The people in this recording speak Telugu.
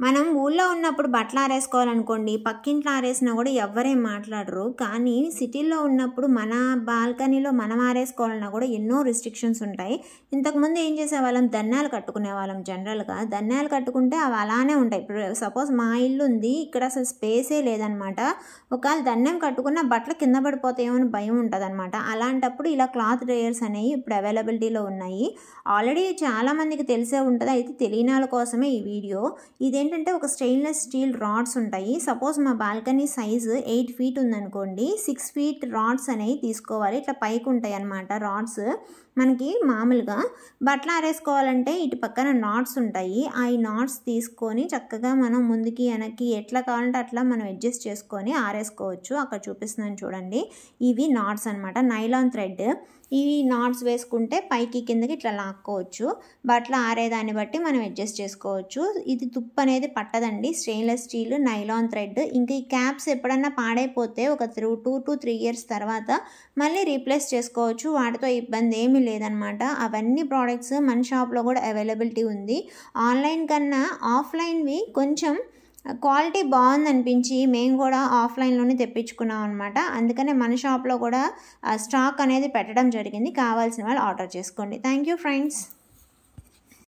మనం ఊళ్ళో ఉన్నప్పుడు బట్టలు ఆరేసుకోవాలనుకోండి, పక్కింట్లో ఆరేసినా కూడా ఎవ్వరేం మాట్లాడరు. కానీ సిటీలో ఉన్నప్పుడు మన బాల్కనీలో మనం ఆరేసుకోవాలన్నా కూడా ఎన్నో రిస్ట్రిక్షన్స్ ఉంటాయి. ఇంతకుముందు ఏం చేసేవాళ్ళం, ధన్యాలు కట్టుకునేవాళ్ళం. జనరల్గా ధన్యాలు కట్టుకుంటే అవి అలానే ఉంటాయి. ఇప్పుడు సపోజ్ మా ఇల్లు ఉంది, ఇక్కడ అసలు స్పేసే లేదనమాట. ఒకవేళ ధన్యం కట్టుకున్న బట్టలు కింద పడిపోతాయేమో అని భయం ఉంటుంది అనమాట. అలాంటప్పుడు ఇలా క్లాత్ డ్రైయర్స్ అనేవి ఇప్పుడు అవైలబిలిటీలో ఉన్నాయి. ఆల్రెడీ చాలామందికి తెలిసే ఉంటుంది, అయితే తెలియని వాళ్ళ కోసమే ఈ వీడియో. ఇదేంటంటే ఒక స్టెయిన్లెస్ స్టీల్ రాడ్స్ ఉంటాయి. సపోజ్ మా బాల్కనీ సైజు 8 feet ఉందనుకోండి, 6 feet రాడ్స్ అనేవి తీసుకోవాలి. ఇట్లా పైకి ఉంటాయి అన్నమాట రాడ్స్. మనకి మామూలుగా బట్టలు ఆరేసుకోవాలంటే ఇటు పక్కన నాట్స్ ఉంటాయి. ఆ నాట్స్ తీసుకొని చక్కగా మనం ముందుకి వెనక్కి ఎట్లా కావాలంటే అట్లా మనం అడ్జస్ట్ చేసుకొని ఆరేసుకోవచ్చు. అక్కడ చూపిస్తున్నాను చూడండి, ఇవి నాట్స్ అనమాట, నైలాన్ థ్రెడ్. ఈ నాట్స్ వేసుకుంటే పైకి కిందకి ఇట్లా లాక్కోవచ్చు. బట్టలు ఆరేదాన్ని బట్టి మనం అడ్జస్ట్ చేసుకోవచ్చు. ఇది తుప్పు అనేది పట్టదండి, స్టెయిన్లెస్ స్టీల్ నైలాన్ థ్రెడ్. ఇంకా ఈ క్యాప్స్ ఎప్పుడన్నా పాడైపోతే ఒక 2 to 3 years తర్వాత మళ్ళీ రీప్లేస్ చేసుకోవచ్చు. వాటితో ఇబ్బంది ఏమీ లేదనమాట. అవన్నీ ప్రోడక్ట్స్ మన షాప్లో కూడా అవైలబిలిటీ ఉంది. ఆన్లైన్ కన్నా ఆఫ్లైన్వి కొంచెం క్వాలిటీ బాగుందనిపించి మేము కూడా ఆఫ్లైన్లోనే తెప్పించుకున్నాం అనమాట. అందుకనే మన షాప్లో కూడా స్టాక్ అనేది పెట్టడం జరిగింది. కావాల్సిన వాళ్ళు ఆర్డర్ చేసుకోండి. Thank you friends.